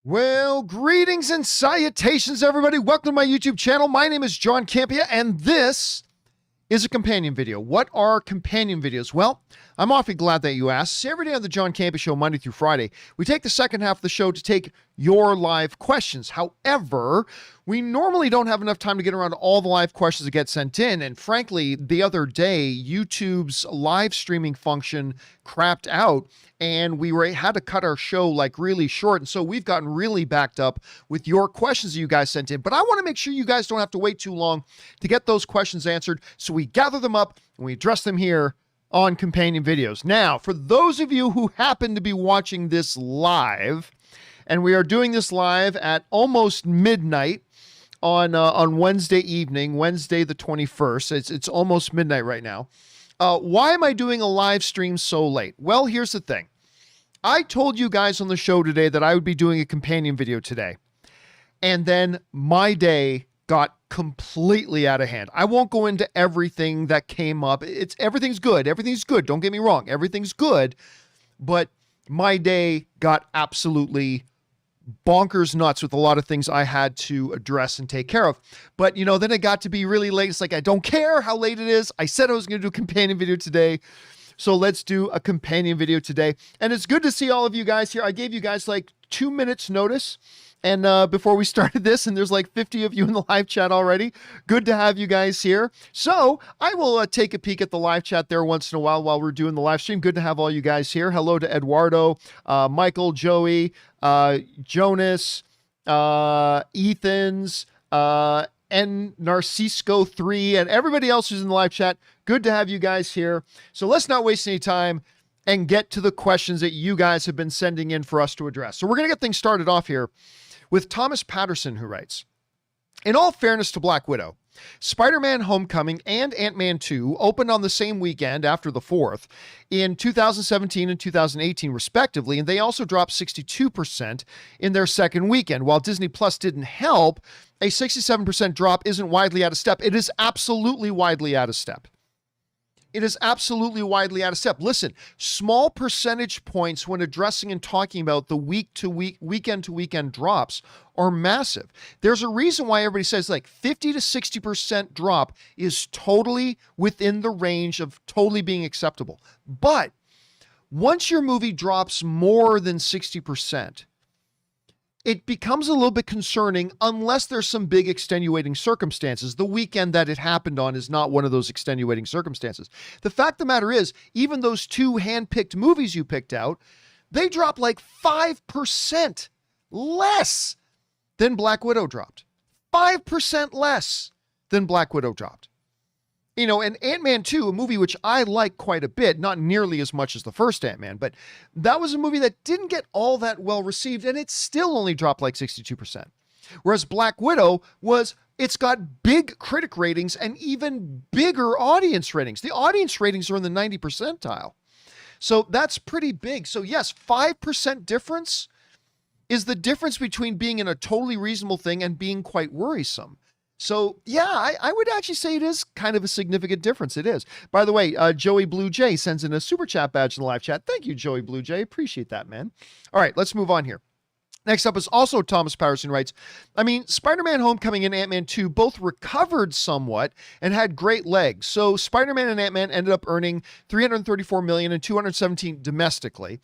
Well, greetings and salutations, everybody. Welcome to my YouTube channel. My name is John Campea, and this is a companion video. What are companion videos? Well, I'm awfully glad that you asked. See, every day on the John Campea Show, Monday through Friday, we take the second half of the show to take your live questions. However, we normally don't have enough time to get around to all the live questions that get sent in. And frankly, the other day, YouTube's live streaming function crapped out, and we had to cut our show like really short. And so we've gotten really backed up with your questions that you guys sent in. But I want to make sure you guys don't have to wait too long to get those questions answered. So we gather them up and we address them here on companion videos. Now, for those of you who happen to be watching this live, and we are doing this live at almost midnight on Wednesday evening, Wednesday the 21st. It's almost midnight right now. Why am I doing a live stream so late? Well, here's the thing. I told you guys on the show today that I would be doing a companion video today. And then my day got completely out of hand. I won't go into everything that came up. Everything's good. Everything's good. Don't get me wrong. Everything's good. But my day got absolutely bonkers nuts with a lot of things I had to address and take care of. But, then it got to be really late. It's like, I don't care how late it is. I said I was going to do a companion video today. So let's do a companion video today. And it's good to see all of you guys here. I gave you guys like 2 minutes notice. And before we started this, and there's like 50 of you in the live chat already. Good to have you guys here. So I will take a peek at the live chat there once in a while we're doing the live stream. Good to have all you guys here. Hello to Eduardo, Michael, Joey, Jonas, Ethan's, and Narcisco 3, and everybody else who's in the live chat. Good to have you guys here. So let's not waste any time and get to the questions that you guys have been sending in for us to address. So we're going to get things started off here with Thomas Patterson, who writes, in all fairness to Black Widow, Spider-Man Homecoming and Ant-Man 2 opened on the same weekend after the 4th in 2017 and 2018 respectively, and they also dropped 62% in their second weekend. While Disney Plus didn't help, a 67% drop isn't widely out of step. It is absolutely widely out of step. It is absolutely widely out of step. Listen, small percentage points when addressing and talking about the weekend to weekend drops are massive. There's a reason why everybody says like 50 to 60% drop is totally within the range of totally being acceptable. But once your movie drops more than 60%, it becomes a little bit concerning unless there's some big extenuating circumstances. The weekend that it happened on is not one of those extenuating circumstances. The fact of the matter is, even those two hand-picked movies you picked out, they dropped like 5% less than Black Widow dropped. 5% less than Black Widow dropped. And Ant-Man 2, a movie which I like quite a bit, not nearly as much as the first Ant-Man, but that was a movie that didn't get all that well received, and it still only dropped like 62%. Whereas Black Widow it's got big critic ratings and even bigger audience ratings. The audience ratings are in the 90 percentile. So that's pretty big. So yes, 5% difference is the difference between being in a totally reasonable thing and being quite worrisome. So, yeah, I would actually say it is kind of a significant difference. It is. By the way, Joey Blue Jay sends in a super chat badge in the live chat. Thank you, Joey Blue Jay. Appreciate that, man. All right, let's move on here. Next up is also Thomas Patterson writes, Spider-Man Homecoming and Ant-Man 2 both recovered somewhat and had great legs. So Spider-Man and Ant-Man ended up earning $334 million and $217 domestically,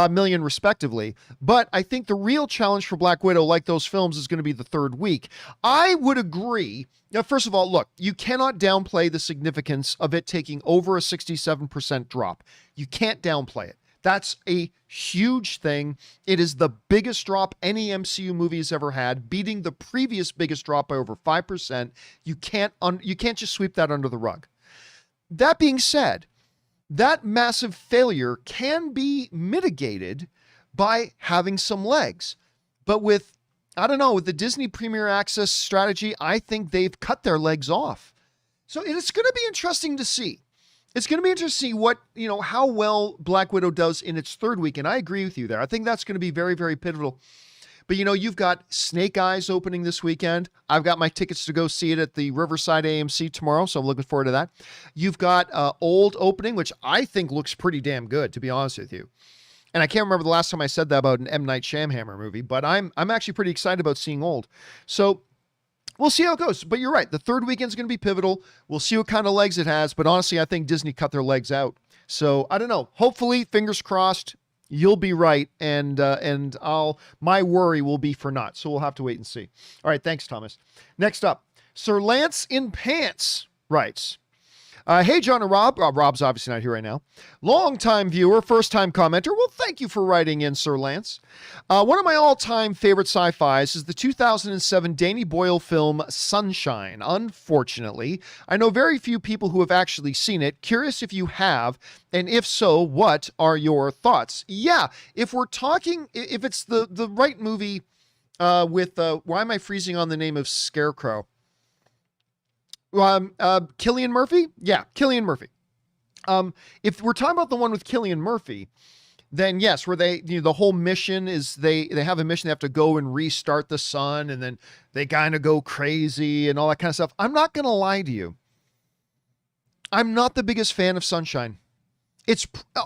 million respectively. But I think the real challenge for Black Widow, like those films, is going to be the third week. I would agree. Now, first of all, look, you cannot downplay the significance of it taking over a 67% drop. You can't downplay it. That's a huge thing. It is the biggest drop any MCU movie has ever had, beating the previous biggest drop by over 5%. You can't just sweep that under the rug. That being said, that massive failure can be mitigated by having some legs. But with the Disney Premier Access strategy, I think they've cut their legs off. So it's going to be interesting to see. It's going to be interesting to see how well Black Widow does in its third week. And I agree with you there. I think that's going to be very, very pivotal. But you've got Snake Eyes opening this weekend. I've got my tickets to go see it at the Riverside AMC tomorrow, so I'm looking forward to that. You've got Old opening, which I think looks pretty damn good, to be honest with you. And I can't remember the last time I said that about an M. Night Shyamalan movie, but I'm actually pretty excited about seeing Old. So we'll see how it goes. But you're right. The third weekend's going to be pivotal. We'll see what kind of legs it has. But honestly, I think Disney cut their legs out. So I don't know. Hopefully, fingers crossed, you'll be right. And my worry will be for naught. So we'll have to wait and see. All right. Thanks, Thomas. Next up, Sir Lance in Pants writes, hey, John and Rob. Rob's obviously not here right now. Long-time viewer, first-time commenter. Well, thank you for writing in, Sir Lance. One of my all-time favorite sci-fis is the 2007 Danny Boyle film Sunshine. Unfortunately, I know very few people who have actually seen it. Curious if you have, and if so, what are your thoughts? Yeah, if we're talking, if it's the right movie with, why am I freezing on the name of Scarecrow? Cillian Murphy? Yeah, Cillian Murphy. If we're talking about the one with Cillian Murphy, then yes, where they, the whole mission is they have a mission. They have to go and restart the sun, and then they kind of go crazy and all that kind of stuff. I'm not going to lie to you. I'm not the biggest fan of Sunshine.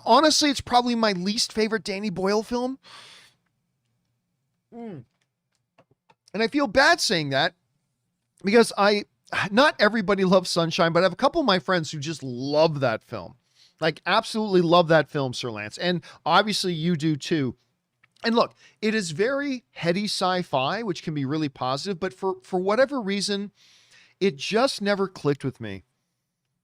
Honestly, it's probably my least favorite Danny Boyle film. And I feel bad saying that because not everybody loves Sunshine, but I have a couple of my friends who just love that film. Like, absolutely love that film, Sir Lance. And obviously you do too. And look, it is very heady sci-fi, which can be really positive, but for whatever reason, it just never clicked with me.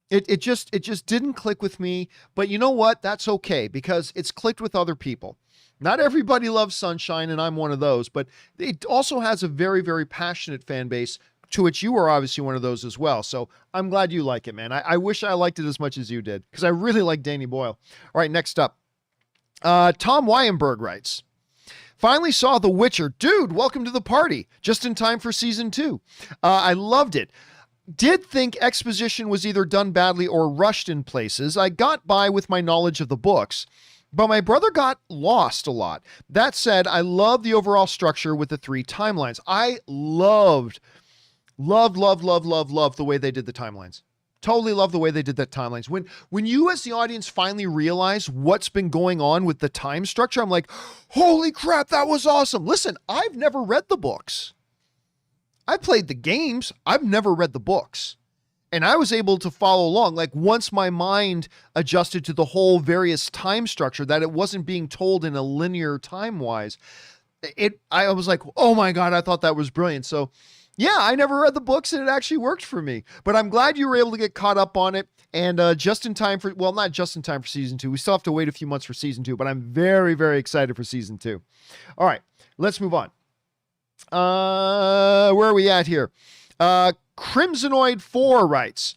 It just didn't click with me. But you know what? That's okay, because it's clicked with other people. Not everybody loves Sunshine, and I'm one of those, but it also has a very, very passionate fan base, to which you are obviously one of those as well. So I'm glad you like it, man. I wish I liked it as much as you did, because I really like Danny Boyle. All right, next up. Tom Wyenberg writes, finally saw The Witcher. Dude, welcome to the party. Just in time for season 2. I loved it. Did think exposition was either done badly or rushed in places. I got by with my knowledge of the books, but my brother got lost a lot. That said, I love the overall structure with the 3 timelines. I loved the way they did the timelines. Totally love the way they did that timelines. When you as the audience finally realize what's been going on with the time structure, I'm like, holy crap, that was awesome. Listen, I've never read the books. I played the games. I've never read the books. And I was able to follow along. Like, once my mind adjusted to the whole various time structure, that it wasn't being told in a linear time-wise, I was like, oh my God, I thought that was brilliant. So yeah, I never read the books and it actually worked for me, but I'm glad you were able to get caught up on it, and just in time for, well, not just in time for season 2. We still have to wait a few months for season 2, but I'm very, very excited for season 2. All right, let's move on. Where are we at here? Crimsonoid 4 writes,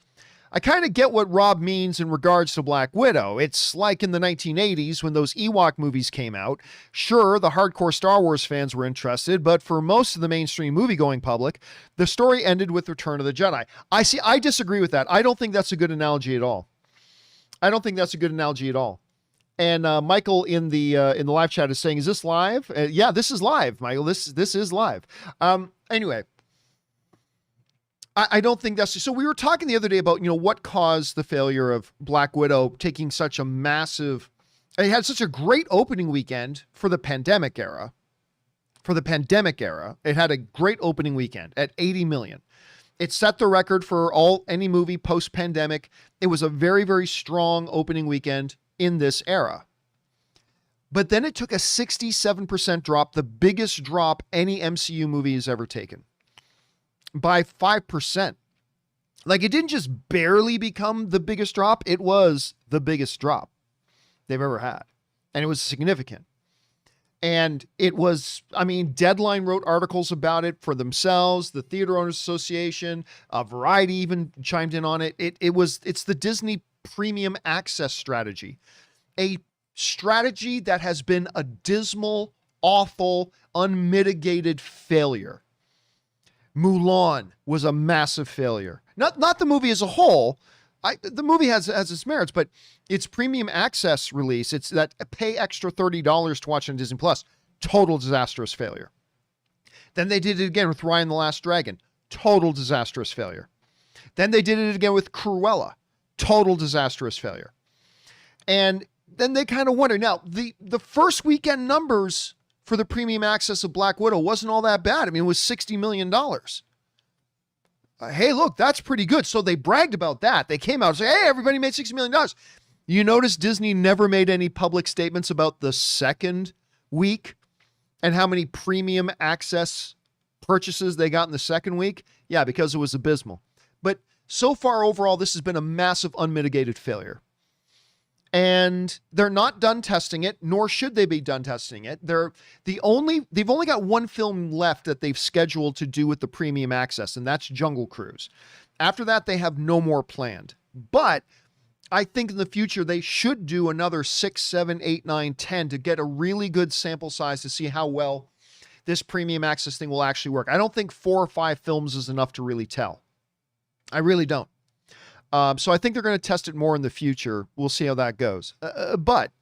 I kind of get what Rob means in regards to Black Widow. It's like in the 1980s when those Ewok movies came out. Sure, the hardcore Star Wars fans were interested, but for most of the mainstream movie-going public, the story ended with Return of the Jedi. I disagree with that. I don't think that's a good analogy at all. And Michael in the live chat is saying, is this live? Yeah, this is live, Michael. This is live. Anyway, I don't think that's... So we were talking the other day about, what caused the failure of Black Widow taking such a massive... It had such a great opening weekend for the pandemic era. It had a great opening weekend at 80 million. It set the record for any movie post-pandemic. It was a very, very strong opening weekend in this era. But then it took a 67% drop, the biggest drop any MCU movie has ever taken, by 5%. Like, it didn't just barely become the biggest drop. It was the biggest drop they've ever had. And it was significant. And it was, Deadline wrote articles about it for themselves. The Theater Owners Association, Variety even chimed in on it. It's the Disney Premium Access strategy. A strategy that has been a dismal, awful, unmitigated failure. Mulan was a massive failure. Not the movie as a whole. The movie has its merits, but its premium access release, it's that pay extra $30 to watch on Disney Plus, total disastrous failure. Then they did it again with Raya and the Last Dragon, total disastrous failure. Then they did it again with Cruella, total disastrous failure. And then they kind of wonder. Now, the first weekend numbers for the premium access of Black Widow wasn't all that bad. I mean, it was $60 million. Hey, look, that's pretty good. So they bragged about that. They came out and said, hey, everybody made $60 million. You notice Disney never made any public statements about the second week and how many premium access purchases they got in the second week? Yeah, because it was abysmal. But so far, overall, this has been a massive unmitigated failure. And they're not done testing it, nor should they be done testing it. They've only got one film left that they've scheduled to do with the premium access, and that's Jungle Cruise. After that, they have no more planned. But I think in the future, they should do another 6, 7, 8, 9, 10 to get a really good sample size to see how well this premium access thing will actually work. I don't think 4 or 5 films is enough to really tell. I really don't. So I think they're going to test it more in the future. We'll see how that goes. But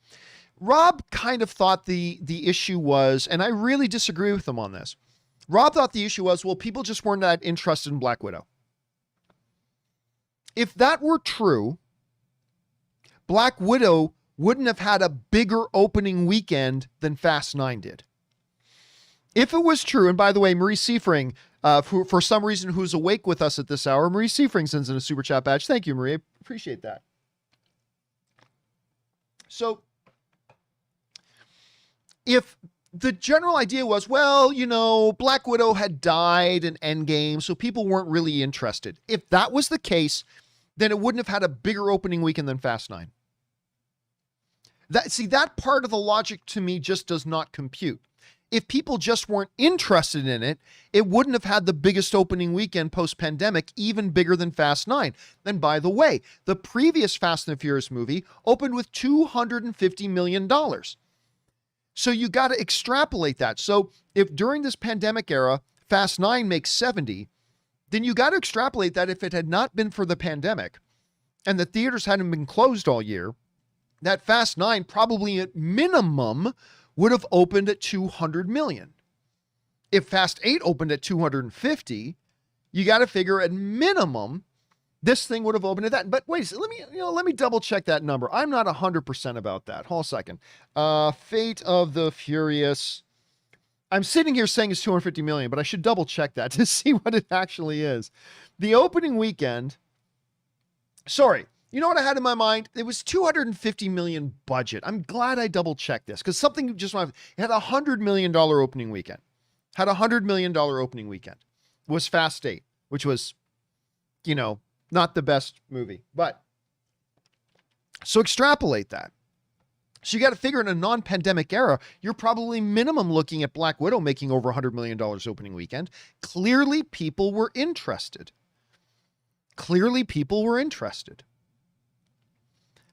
Rob kind of thought the issue was, and I really disagree with him on this. Rob thought the issue was, well, people just weren't that interested in Black Widow. If that were true, Black Widow wouldn't have had a bigger opening weekend than Fast 9 did. If it was true, and by the way, Marie Seifring, for some reason who's awake with us at this hour, Marie Seifring sends in a super chat badge. Thank you, Marie. I appreciate that. So if the general idea was, well, you know, Black Widow had died in Endgame, so people weren't really interested. If that was the case, then it wouldn't have had a bigger opening weekend than Fast 9. That part of the logic to me just does not compute. If people just weren't interested in it, it wouldn't have had the biggest opening weekend post-pandemic, even bigger than Fast 9. And by the way, the previous Fast and the Furious movie opened with $250 million. So you got to extrapolate that. So if during this pandemic era, Fast 9 makes 70, then you got to extrapolate that if it had not been for the pandemic and the theaters hadn't been closed all year, that Fast 9 probably at minimum would have opened at 200 million. If Fast 8 opened at 250, you got to figure at minimum, this thing would have opened at that. But wait a second, let me double check that number. I'm not 100% about that. Hold a second. Fate of the Furious. I'm sitting here saying it's 250 million, but I should double check that to see what it actually is. The opening weekend, sorry, you know what I had in my mind? It was 250 million budget. I'm glad I double checked this because something just went. It had $100 million opening weekend. Had $100 million opening weekend. Was Fast 8, which was, you know, not the best movie. But so extrapolate that. So you got to figure in a non-pandemic era, you're probably minimum looking at Black Widow making over $100 million opening weekend. Clearly, people were interested. Clearly, people were interested.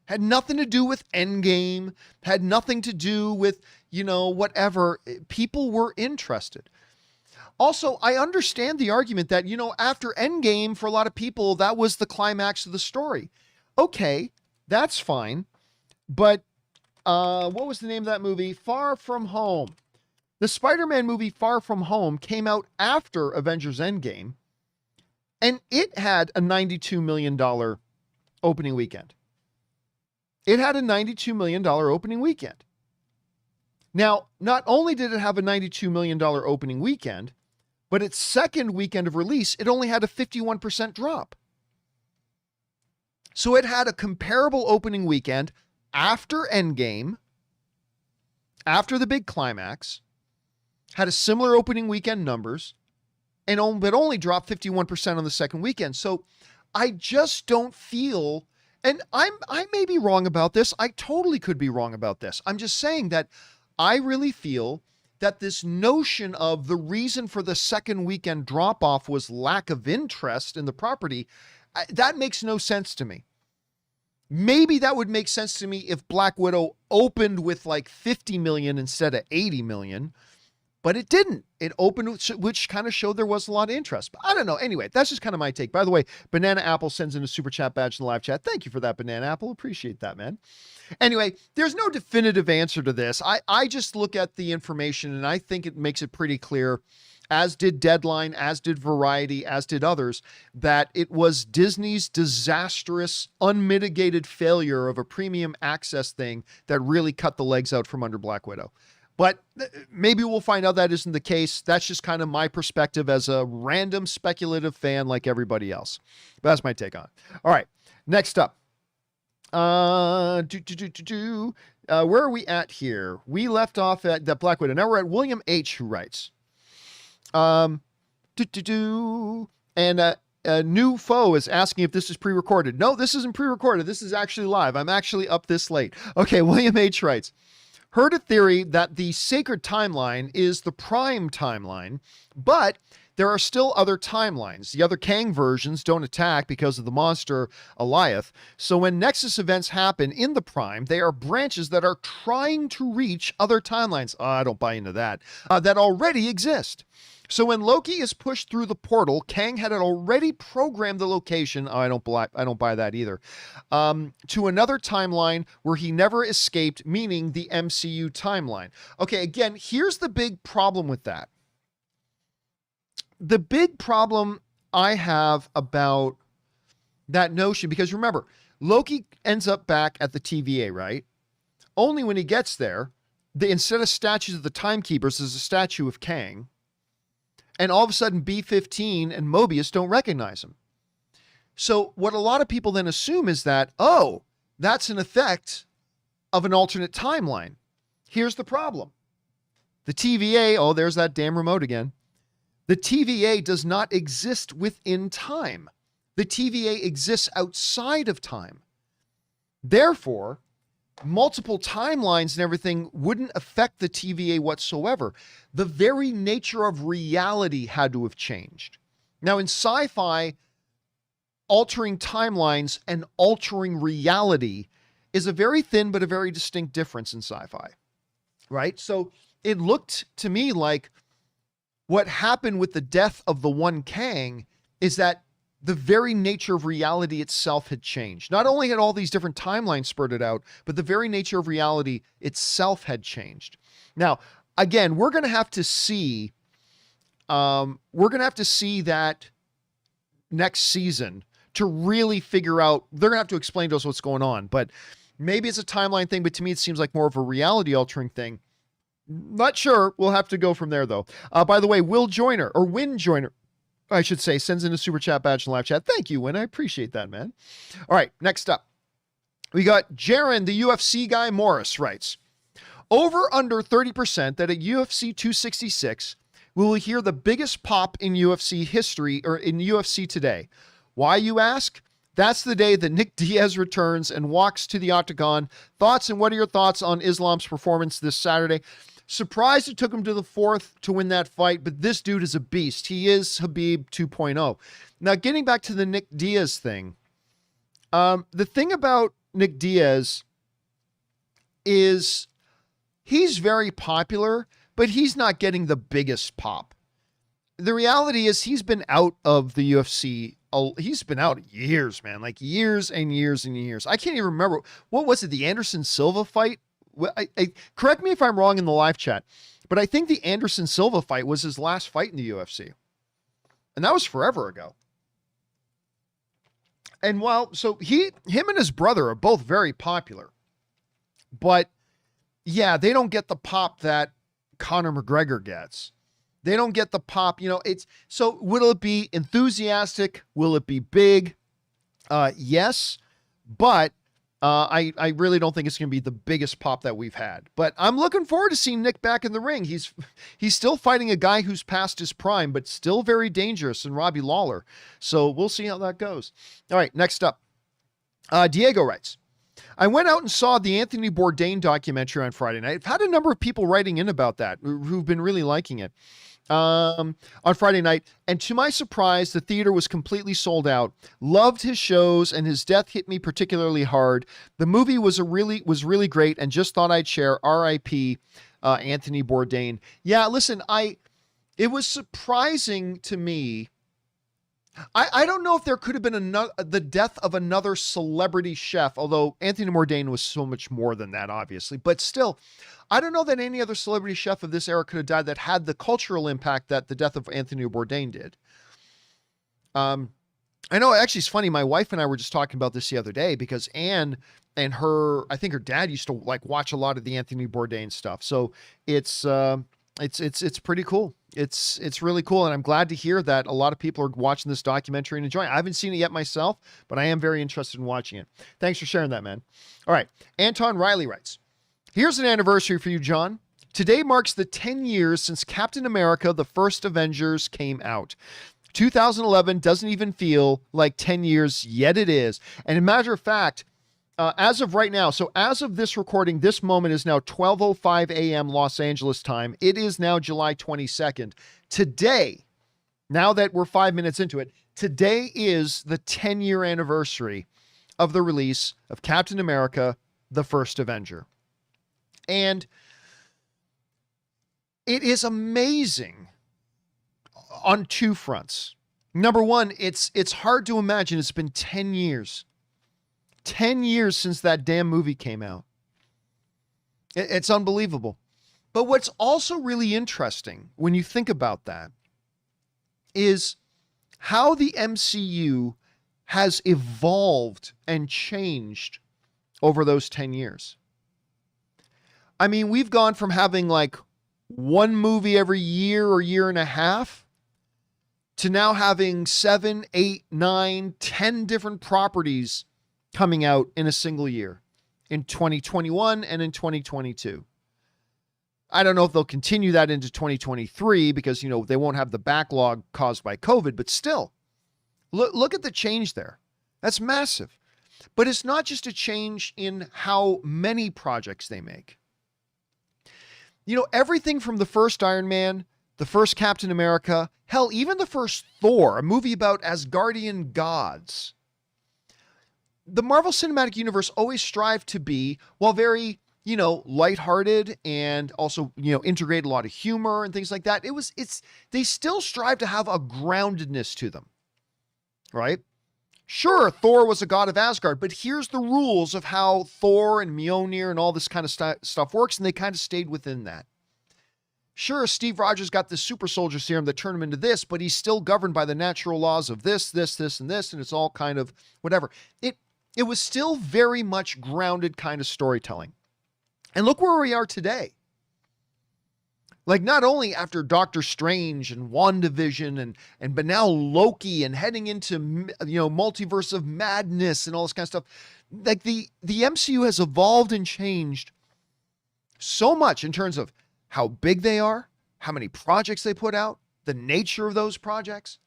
Had nothing to do with Endgame, had nothing to do with, you know, whatever. People were interested. Also, I understand the argument that, you know, after Endgame, for a lot of people, that was the climax of the story. Okay, that's fine. But what was the name of that movie? Far From Home. The Spider-Man movie Far From Home came out after Avengers Endgame, and it had a $92 million opening weekend. It had a $92 million opening weekend. Now, not only did it have a $92 million opening weekend, but its second weekend of release, it only had a 51% drop. So it had a comparable opening weekend after Endgame, after the big climax, had a similar opening weekend numbers, but only dropped 51% on the second weekend. So I just don't feel... And I may be wrong about this. I totally could be wrong about this. I'm just saying that I really feel that this notion of the reason for the second weekend drop-off was lack of interest in the property, that makes no sense to me. Maybe that would make sense to me if Black Widow opened with like 50 million instead of 80 million. But it didn't. It opened, which kind of showed there was a lot of interest. But I don't know. Anyway, that's just kind of my take. By the way, Banana Apple sends in a super chat badge in the live chat. Thank you for that, Banana Apple. Appreciate that, man. Anyway, there's no definitive answer to this. I just look at the information and I think it makes it pretty clear as did Deadline, as did Variety, as did others, that it was Disney's disastrous, unmitigated failure of a premium access thing that really cut the legs out from under Black Widow. But maybe we'll find out that isn't the case. That's just kind of my perspective as a random speculative fan like everybody else. But that's my take on it. All right, next up. Where are we at here? We left off at the Black Widow. Now we're at William H., who writes, and a new foe is asking if this is pre-recorded. No, this isn't pre-recorded. This is actually live. I'm actually up this late. Okay, William H. writes, heard a theory that the sacred timeline is the prime timeline, but there are still other timelines. The other Kang versions don't attack because of the monster Alioth. So when Nexus events happen in the prime, they are branches that are trying to reach other timelines. I don't buy into that. That already exist. So when Loki is pushed through the portal, Kang had already programmed the location. I don't buy that either. To another timeline where he never escaped, meaning the MCU timeline. Okay, again, here's the big problem with that. The big problem I have about that notion, because remember, Loki ends up back at the TVA, right? Only when he gets there, instead of statues of the Timekeepers, there's a statue of Kang. And all of a sudden, B-15 and Mobius don't recognize him. So what a lot of people then assume is that, oh, that's an effect of an alternate timeline. Here's the problem. The TVA, oh, there's that damn remote again. The TVA does not exist within time. The TVA exists outside of time. Therefore, multiple timelines and everything wouldn't affect the TVA whatsoever. The very nature of reality had to have changed. Now, in sci-fi, altering timelines and altering reality is a very thin but a very distinct difference in sci-fi, right? So it looked to me like what happened with the death of the one Kang is that the very nature of reality itself had changed. Not only had all these different timelines spurted out, but the very nature of reality itself had changed. Now, again, we're going to have to see that next season to really figure out. They're going to have to explain to us what's going on, but maybe it's a timeline thing, but to me, it seems like more of a reality altering thing. Not sure. We'll have to go from there, though. By the way, Win Joyner, I should say, sends in a super chat badge in live chat. Thank you, Win. I appreciate that, man. All right, next up. We got Jaron, the UFC guy Morris, writes, over under 30% that at UFC 266, we will hear the biggest pop in UFC history, or in UFC today. Why, you ask? That's the day that Nick Diaz returns and walks to the octagon. Thoughts, and what are your thoughts on Islam's performance this Saturday? Surprised it took him to the fourth to win that fight, but this dude is a beast. He is Khabib 2.0. Now, getting back to the Nick Diaz thing, the thing about Nick Diaz is he's very popular, but he's not getting the biggest pop. The reality is he's been out of the UFC. He's been out years, man, like years and years and years. I can't even remember. What was it? The Anderson Silva fight? Correct me if I'm wrong in the live chat, but I think the Anderson Silva fight was his last fight in the UFC. And that was forever ago. And so him and his brother are both very popular, but yeah, they don't get the pop that Conor McGregor gets. They don't get the pop, so will it be enthusiastic? Will it be big? Yes, but I really don't think it's going to be the biggest pop that we've had, but I'm looking forward to seeing Nick back in the ring. He's still fighting a guy who's past his prime, but still very dangerous, in Robbie Lawler. So we'll see how that goes. All right, next up, Diego writes, I went out and saw the Anthony Bourdain documentary on Friday night. I've had a number of people writing in about that who've been really liking it. On Friday night, and to my surprise, the theater was completely sold out. Loved his shows, and his death hit me particularly hard. The movie was really great, and just thought I'd share. R.I.P. Anthony Bourdain. Yeah, listen, it was surprising to me I don't know if there could have been the death of another celebrity chef, although Anthony Bourdain was so much more than that, obviously. But still, I don't know that any other celebrity chef of this era could have died that had the cultural impact that the death of Anthony Bourdain did. I know, actually, it's funny. My wife and I were just talking about this the other day because Anne and I think her dad used to like watch a lot of the Anthony Bourdain stuff. So it's pretty cool. It's really cool. And I'm glad to hear that a lot of people are watching this documentary and enjoying it. I haven't seen it yet myself, but I am very interested in watching it. Thanks for sharing that, man. All right. Anton Riley writes, here's an anniversary for you, John. Today marks the 10 years since Captain America, the first Avengers came out. 2011 doesn't even feel like 10 years, yet it is. And as a matter of fact, as of right now, so as of this recording, this moment is now 12:05 a.m. Los Angeles time. It is now July 22nd. Today, now that we're 5 minutes into it, today is the 10-year anniversary of the release of Captain America, the First Avenger. And it is amazing on two fronts. Number one, it's hard to imagine it's been 10 years. 10 years since that damn movie came out. It's unbelievable. But what's also really interesting when you think about that is how the MCU has evolved and changed over those 10 years. I mean, we've gone from having like one movie every year or year and a half to now having 7, 8, 9, 10 different properties coming out in a single year in 2021 and in 2022. I don't know if they'll continue that into 2023 because, you know, they won't have the backlog caused by COVID, but still, look at the change there. That's massive. But it's not just a change in how many projects they make. You know, everything from the first Iron Man, the first Captain America, hell, even the first Thor, a movie about Asgardian gods. The Marvel Cinematic Universe always strived to be, while very, you know, lighthearted and also, you know, integrate a lot of humor and things like that. They still strive to have a groundedness to them, right? Sure, Thor was a god of Asgard, but here's the rules of how Thor and Mjolnir and all this kind of stuff works, and they kind of stayed within that. Sure, Steve Rogers got this super soldier serum that turned him into this, but he's still governed by the natural laws of this, and this, and it's all kind of whatever. It was still very much grounded kind of storytelling. And look where we are today. Like, not only after Doctor Strange and WandaVision but now Loki and heading into, you know, multiverse of madness and all this kind of stuff. Like the MCU has evolved and changed so much in terms of how big they are, how many projects they put out, the nature of those projects.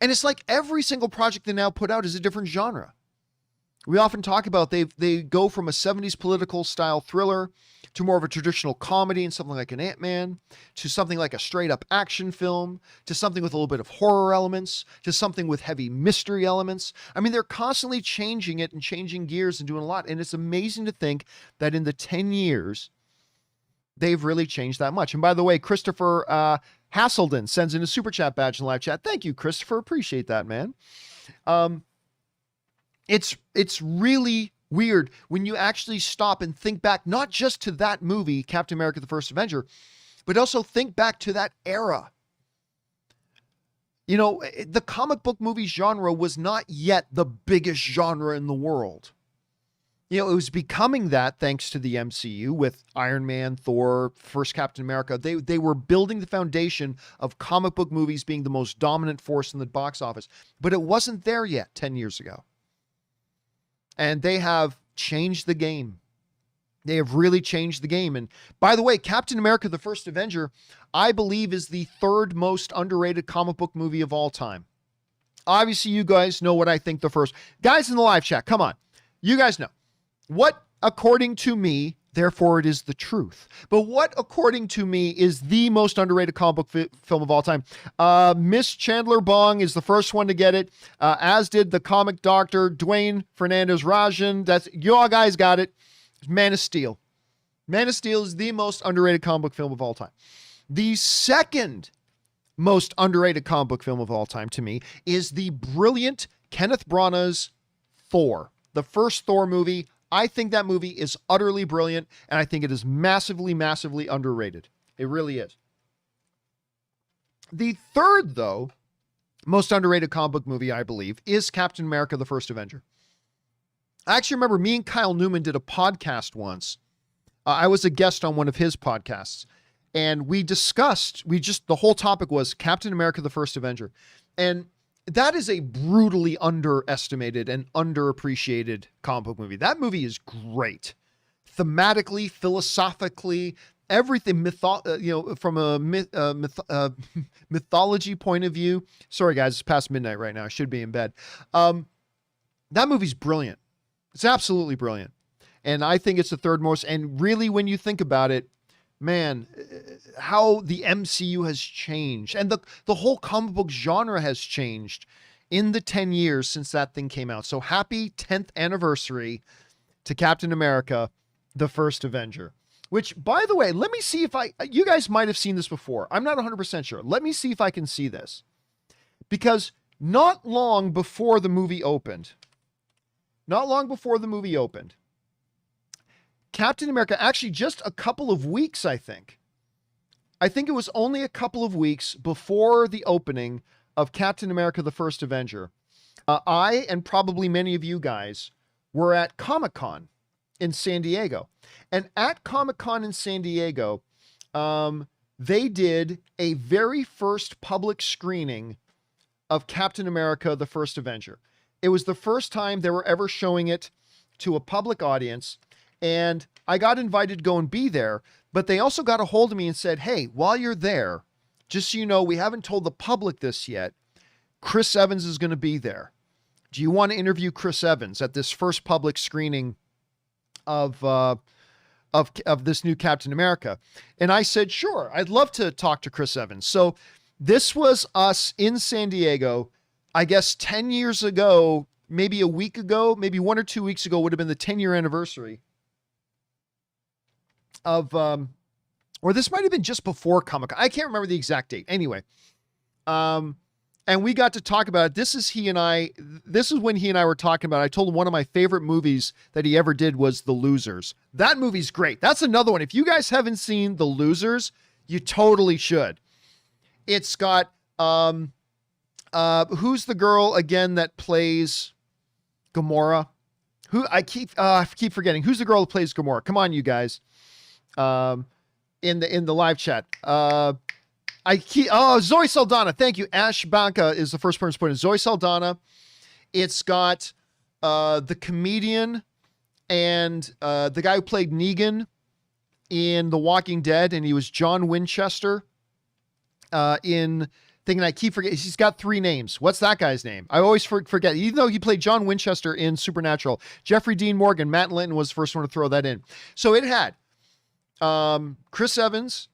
And it's like every single project they now put out is a different genre. We often talk about they go from a 70s political style thriller to more of a traditional comedy and something like an AntMan, to something like a straight up action film, to something with a little bit of horror elements, to something with heavy mystery elements. I mean, they're constantly changing it and changing gears and doing a lot. And it's amazing to think that in the 10 years, they've really changed that much. And by the way, Christopher Hasselden sends in a super chat badge in the live chat. Thank you, Christopher. Appreciate that, man. It's really weird when you actually stop and think back, not just to that movie, Captain America, the First Avenger, but also think back to that era. You know, the comic book movie genre was not yet the biggest genre in the world. You know, it was becoming that thanks to the MCU with Iron Man, Thor, first Captain America. They were building the foundation of comic book movies being the most dominant force in the box office, but it wasn't there yet 10 years ago. And they have changed the game. They have really changed the game. And by the way, Captain America, the First Avenger, I believe is the third most underrated comic book movie of all time. Obviously, you guys know what I think the first. Guys in the live chat, come on. You guys know. What, according to me, therefore it is the truth. But what, according to me, is the most underrated comic book film of all time? Miss Chandler Bong is the first one to get it, as did the comic doctor, Dwayne Fernandez-Rajan. You all guys got it. Man of Steel. Man of Steel is the most underrated comic book film of all time. The second most underrated comic book film of all time to me is the brilliant Kenneth Branagh's Thor, the first Thor movie. I think that movie is utterly brilliant, and I think it is massively, massively underrated. It really is. The third, though, most underrated comic book movie, I believe, is Captain America, the First Avenger. I actually remember me and Kyle Newman did a podcast once. I was a guest on one of his podcasts, and the whole topic was Captain America, the First Avenger. And that is a brutally underestimated and underappreciated comic book movie. That movie is great. Thematically, philosophically, everything, from a mythology point of view. Sorry, guys, it's past midnight right now. I should be in bed. That movie's brilliant. It's absolutely brilliant. And I think it's the third most. And really, when you think about it, man, how the MCU has changed and the whole comic book genre has changed in the 10 years since that thing came out. So happy 10th anniversary to Captain America, the First Avenger, which, by the way, let me see if you guys might have seen this before. I'm not 100% sure. Let me see if I can see this, because not long before the movie opened, Captain America, actually just a couple of weeks, I think it was only a couple of weeks before the opening of Captain America, the First Avenger, I and probably many of you guys were at Comic-Con in San Diego. And at Comic-Con in San Diego, they did a very first public screening of Captain America, the First Avenger. It was the first time they were ever showing it to a public audience. And I got invited to go and be there, but they also got a hold of me and said, hey, while you're there, just so you know, we haven't told the public this yet, Chris Evans is going to be there. Do you want to interview Chris Evans at this first public screening of this new Captain America? And I said, sure, I'd love to talk to Chris Evans. So this was us in San Diego, I guess 10 years ago, maybe a week ago, maybe 1 or 2 weeks ago would have been the 10-year anniversary of, or this might have been just before Comic-Con. I can't remember the exact date. Anyway, and we got to talk about it. This is when he and I were talking about it. I told him one of my favorite movies that he ever did was The Losers. That movie's great. That's another one. If you guys haven't seen The Losers, you totally should. It's got, who's the girl again that plays Gamora? I keep forgetting. Who's the girl that plays Gamora? Come on, you guys. In the live chat. Zoe Saldana. Thank you. Ash Banka is the first person to put in. Zoe Saldana. It's got the comedian and the guy who played Negan in The Walking Dead, and he was John Winchester in thing, and I keep forgetting. He's got 3 names. What's that guy's name? I always forget. Even though he played John Winchester in Supernatural, Jeffrey Dean Morgan, Matt Linton was the first one to throw that in. So it had Chris Evans,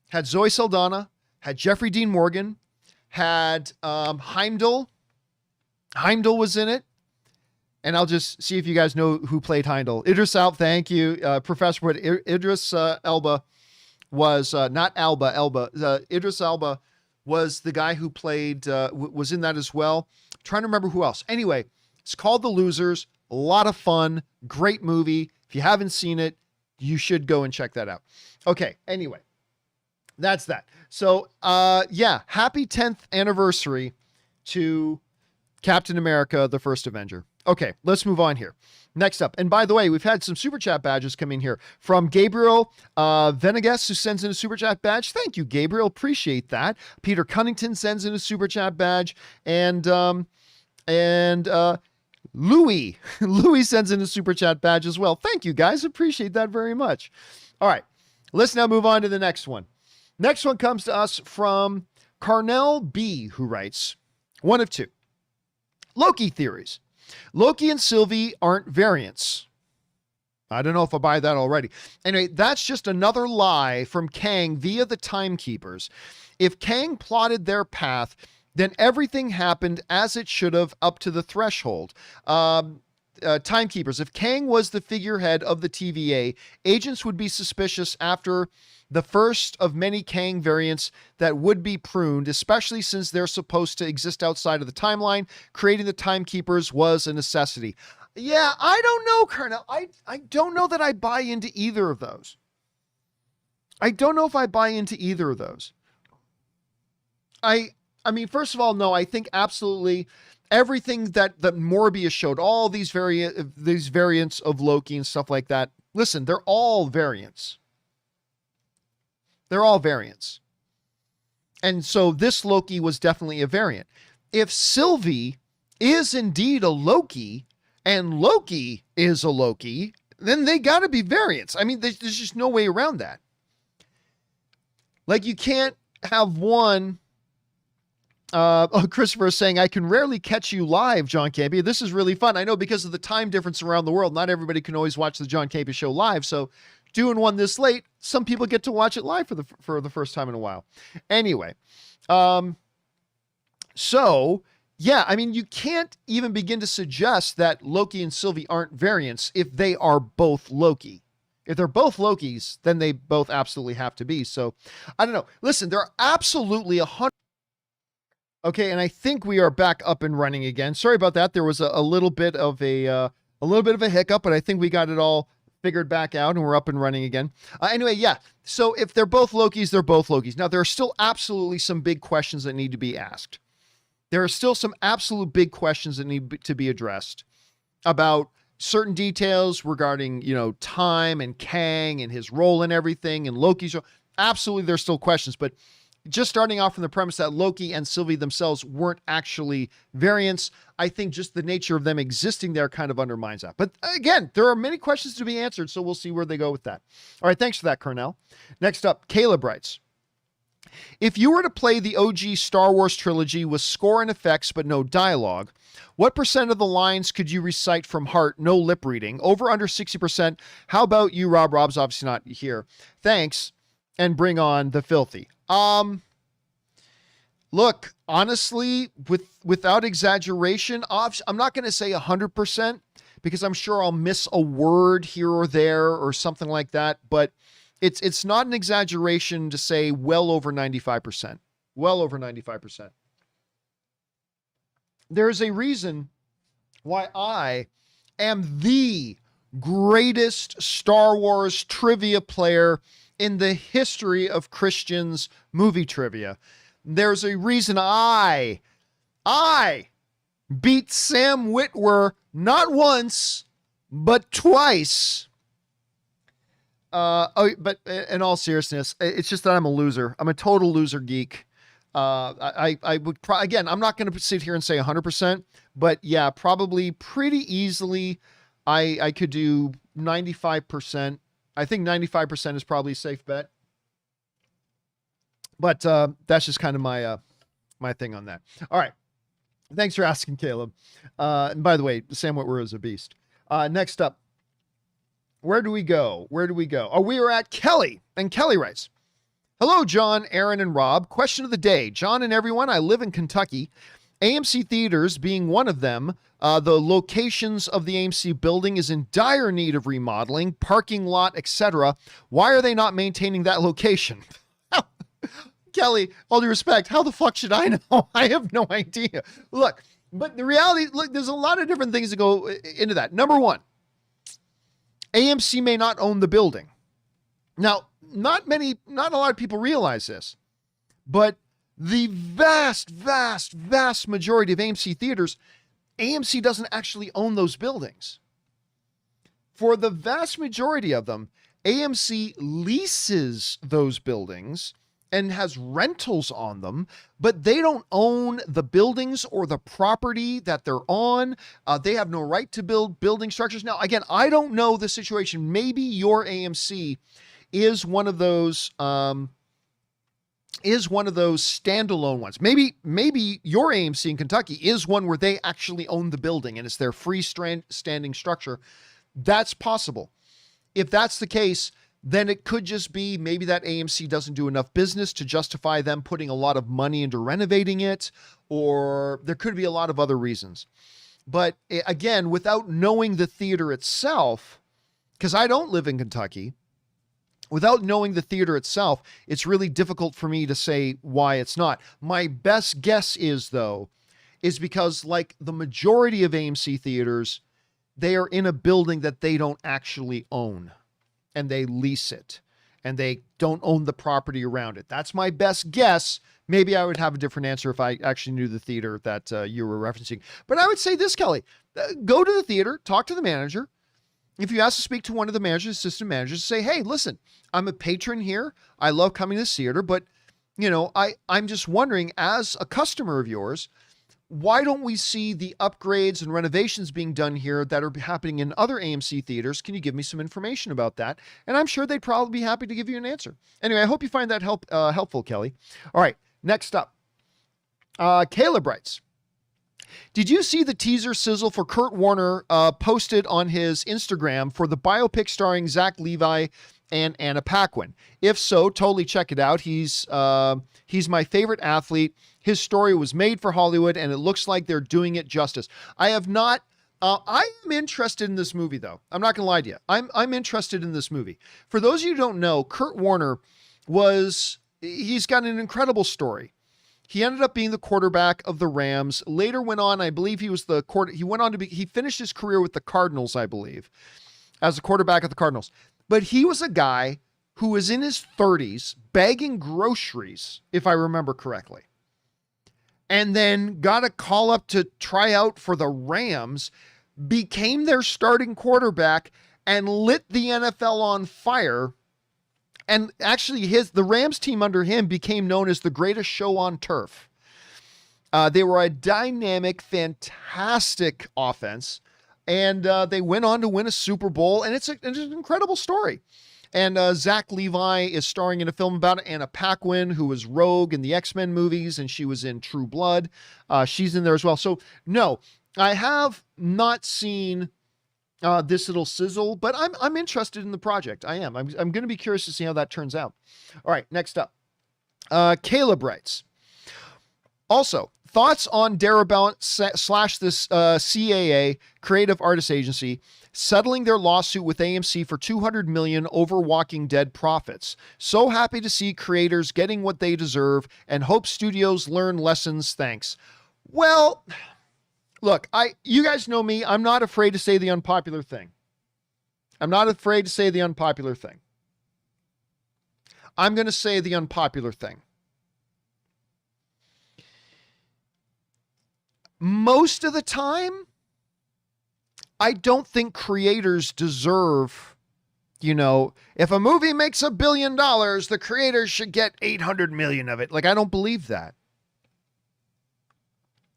had Zoe Saldana, had Jeffrey Dean Morgan, had Heimdall. Heimdall was in it. And I'll just see if you guys know who played Heimdall. Idris Elba, thank you, Professor Wood. Idris Elba was, not Elba. Idris Elba was the guy who played, was in that as well. I'm trying to remember who else. Anyway, it's called The Losers. A lot of fun. Great movie. If you haven't seen it, you should go and check that out. Okay, anyway, that's that. So, happy 10th anniversary to Captain America, the First Avenger. Okay, let's move on here. Next up, and by the way, we've had some Super Chat badges come in here from Gabriel Venegas, who sends in a Super Chat badge. Thank you, Gabriel. Appreciate that. Peter Cunnington sends in a Super Chat badge. And Louis sends in a Super Chat badge as well. Thank you, guys. Appreciate that very much. All right, let's now move on to the next one. Next one comes to us from Carnell B, who writes, one of two. Loki theories. Loki and Sylvie aren't variants. I don't know if I buy that already. Anyway, that's just another lie from Kang via the Timekeepers. If Kang plotted their path, then everything happened as it should have up to the threshold. Timekeepers. If Kang was the figurehead of the TVA, agents would be suspicious after the first of many Kang variants that would be pruned, especially since they're supposed to exist outside of the timeline. Creating the Timekeepers was a necessity. Yeah, I don't know, Colonel. I don't know that I buy into either of those. I don't know if I buy into either of those. I mean, first of all, no, I think absolutely everything that Morbius showed, all these variants of Loki and stuff like that. Listen, they're all variants. They're all variants. And so this Loki was definitely a variant. If Sylvie is indeed a Loki and Loki is a Loki, then they got to be variants. I mean, there's just no way around that. Like, you can't have one. Christopher is saying, I can rarely catch you live, John Campea. This is really fun. I know, because of the time difference around the world, not everybody can always watch the John Campea Show live. So doing one this late, some people get to watch it live for the first time in a while. Anyway, so yeah, I mean, you can't even begin to suggest that Loki and Sylvie aren't variants if they are both Loki. If they're both Lokis, then they both absolutely have to be. So I don't know. Listen, there are absolutely 100. Okay, and I think we are back up and running again. Sorry about that. There was a little bit of a hiccup, but I think we got it all figured back out and we're up and running again. Anyway, yeah. So if they're both Lokis, they're both Lokis. Now, there are still absolutely some big questions that need to be asked. There are still some absolute big questions that need to be addressed about certain details regarding, time and Kang and his role and everything and Loki's role. Absolutely, there's still questions, but just starting off from the premise that Loki and Sylvie themselves weren't actually variants, I think just the nature of them existing there kind of undermines that. But again, there are many questions to be answered, so we'll see where they go with that. All right, thanks for that, Cornell. Next up, Caleb writes, if you were to play the OG Star Wars trilogy with score and effects but no dialogue, what percent of the lines could you recite from heart, no lip reading? Over under 60%. How about you, Rob? Rob's obviously not here. Thanks, and bring on the filthy. Look, honestly, without exaggeration, I'm not going to say 100% because I'm sure I'll miss a word here or there or something like that, but it's not an exaggeration to say well over 95%. Well over 95%. There's a reason why I am the greatest Star Wars trivia player in the history of Christians movie trivia. There's a reason I beat Sam Witwer not once, but twice. But in all seriousness, it's just that I'm a loser. I'm a total loser geek. I would again, I'm not going to sit here and say 100%, but yeah, probably pretty easily I could do 95%. I think 95% is probably a safe bet. But that's just kind of my thing on that. All right. Thanks for asking, Caleb. And by the way, Sam Witwer is a beast. Next up, where do we go? Oh, we are at Kelly. And Kelly writes, hello, John, Aaron, and Rob. Question of the day. John and everyone, I live in Kentucky. AMC theaters being one of them. The locations of the AMC building is in dire need of remodeling, parking lot, etc. Why are they not maintaining that location? Kelly, all due respect, how the fuck should I know? I have no idea. Look, but the reality, there's a lot of different things that go into that. Number one, AMC may not own the building. Now, not a lot of people realize this, but the vast majority of AMC theaters, AMC doesn't actually own those buildings. For the vast majority of them, AMC leases those buildings and has rentals on them, but they don't own the buildings or the property that they're on. They have no right to build building structures. Now, again, I don't know the situation. Maybe your AMC is one of those standalone ones. Maybe your AMC in Kentucky is one where they actually own the building and it's their freestanding structure. That's possible. If that's the case, then it could just be maybe that AMC doesn't do enough business to justify them putting a lot of money into renovating it, or there could be a lot of other reasons. But again, without knowing the theater itself, because I don't live in Kentucky, without knowing the theater itself, it's really difficult for me to say why it's not. My best guess is, though, is because like the majority of AMC theaters, they are in a building that they don't actually own, and they lease it, and they don't own the property around it. That's my best guess. Maybe I would have a different answer if I actually knew the theater that you were referencing. But I would say this, Kelly, go to the theater, talk to the manager. If you ask to speak to one of the managers, assistant managers, say, hey, listen, I'm a patron here. I love coming to this theater, but you know, I'm just wondering, as a customer of yours, why don't we see the upgrades and renovations being done here that are happening in other AMC theaters? Can you give me some information about that? And I'm sure they'd probably be happy to give you an answer. Anyway, I hope you find that helpful, Kelly. All right, next up, Caleb writes, did you see the teaser sizzle for Kurt Warner posted on his Instagram for the biopic starring Zach Levi and Anna Paquin? If so, totally check it out. He's my favorite athlete. His story was made for Hollywood, and it looks like they're doing it justice. I have not. I am interested in this movie, though. I'm not going to lie to you. I'm interested in this movie. For those of you who don't know, Kurt Warner he's got an incredible story. He ended up being the quarterback of the Rams. Later went on, I believe he went on to be, he finished his career with the Cardinals, I believe, as a quarterback of the Cardinals. But he was a guy who was in his 30s bagging groceries, if I remember correctly, and then got a call up to try out for the Rams, became their starting quarterback, and lit the NFL on fire. And actually, the Rams team under him became known as the greatest show on turf. They were a dynamic, fantastic offense, and they went on to win a Super Bowl, and it's an incredible story. And Zach Levi is starring in a film about it. Anna Paquin, who was Rogue in the X-Men movies, and she was in True Blood. She's in there as well. So, no, I have not seen this little sizzle, but I'm interested in the project. I am. I'm going to be curious to see how that turns out. All right, next up. Caleb writes, also, thoughts on Darabont / this CAA, Creative Artists Agency, settling their lawsuit with AMC for $200 million over Walking Dead profits. So happy to see creators getting what they deserve and hope studios learn lessons. Thanks. Well, look, you guys know me. I'm not afraid to say the unpopular thing. I'm not afraid to say the unpopular thing. I'm going to say the unpopular thing. Most of the time, I don't think creators deserve, if a movie makes $1 billion, the creators should get 800 million of it. Like, I don't believe that.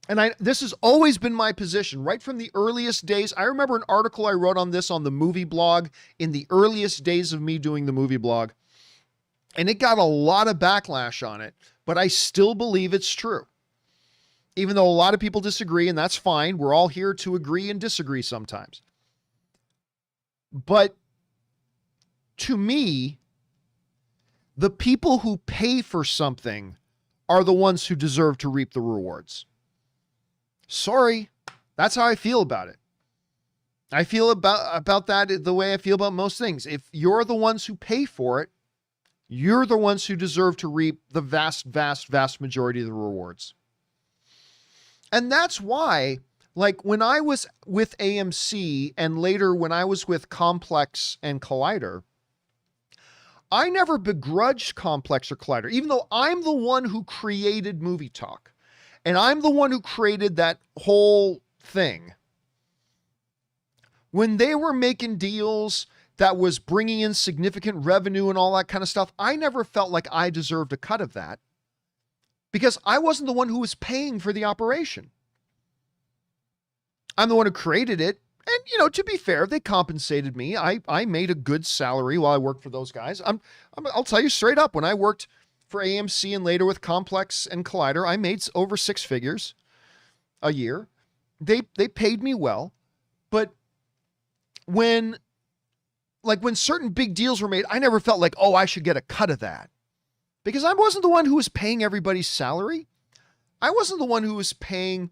And this has always been my position right from the earliest days. I remember an article I wrote on this on the movie blog in the earliest days of me doing the movie blog. And it got a lot of backlash on it, but I still believe it's true. Even though a lot of people disagree, and that's fine. We're all here to agree and disagree sometimes. But to me, the people who pay for something are the ones who deserve to reap the rewards. Sorry, that's how I feel about it. I feel about that the way I feel about most things. If you're the ones who pay for it, you're the ones who deserve to reap the vast, vast, vast majority of the rewards. And that's why, like when I was with AMC and later when I was with Complex and Collider, I never begrudged Complex or Collider, even though I'm the one who created Movie Talk. And I'm the one who created that whole thing. When they were making deals that was bringing in significant revenue and all that kind of stuff, I never felt like I deserved a cut of that because I wasn't the one who was paying for the operation. I'm the one who created it. And, to be fair, they compensated me. I made a good salary while I worked for those guys. I'll tell you straight up, when I worked for AMC and later with Complex and Collider, I made over 6 figures a year. They paid me well, but when certain big deals were made, I never felt like, oh, I should get a cut of that because I wasn't the one who was paying everybody's salary. I wasn't the one who was paying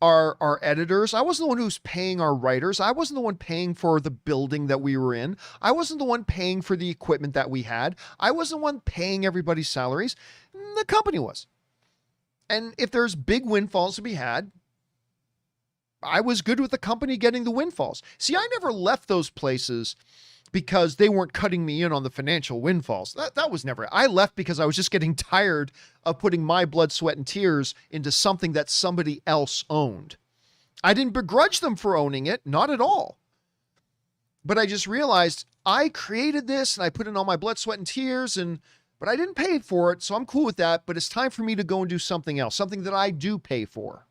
our editors. I wasn't the one who was paying our writers. I wasn't the one paying for the building that we were in. I wasn't the one paying for the equipment that we had. I wasn't the one paying everybody's salaries. The company was. And if there's big windfalls to be had, I was good with the company getting the windfalls. See, I never left those places because they weren't cutting me in on the financial windfalls. That was never. I left because I was just getting tired of putting my blood, sweat, and tears into something that somebody else owned. I didn't begrudge them for owning it, not at all. But I just realized I created this and I put in all my blood, sweat, and tears, but I didn't pay for it, so I'm cool with that. But it's time for me to go and do something else, something that I do pay for.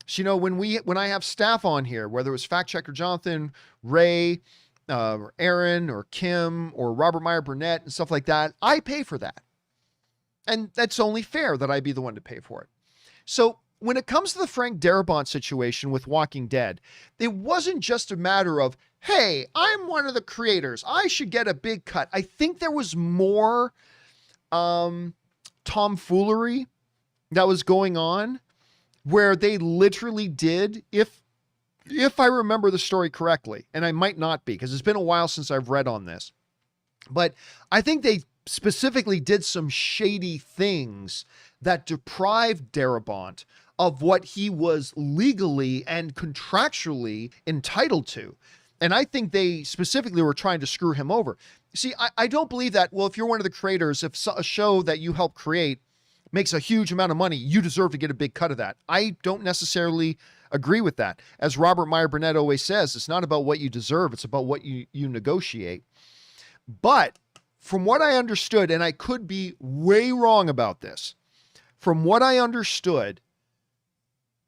So, when I have staff on here, whether it was Fact Checker Jonathan, Ray, or Aaron, or Kim, or Robert Meyer Burnett, and stuff like that, I pay for that. And that's only fair that I be the one to pay for it. So when it comes to the Frank Darabont situation with Walking Dead, it wasn't just a matter of, hey, I'm one of the creators, I should get a big cut. I think there was more tomfoolery that was going on, where they literally did, if I remember the story correctly, and I might not be, because it's been a while since I've read on this, but I think they specifically did some shady things that deprived Darabont of what he was legally and contractually entitled to. And I think they specifically were trying to screw him over. See, I don't believe that, well, if you're one of the creators, if a show that you help create makes a huge amount of money, you deserve to get a big cut of that. I don't necessarily agree with that. As Robert Meyer Burnett always says, it's not about what you deserve, it's about what you negotiate. But from what I understood, and I could be way wrong about this, from what I understood,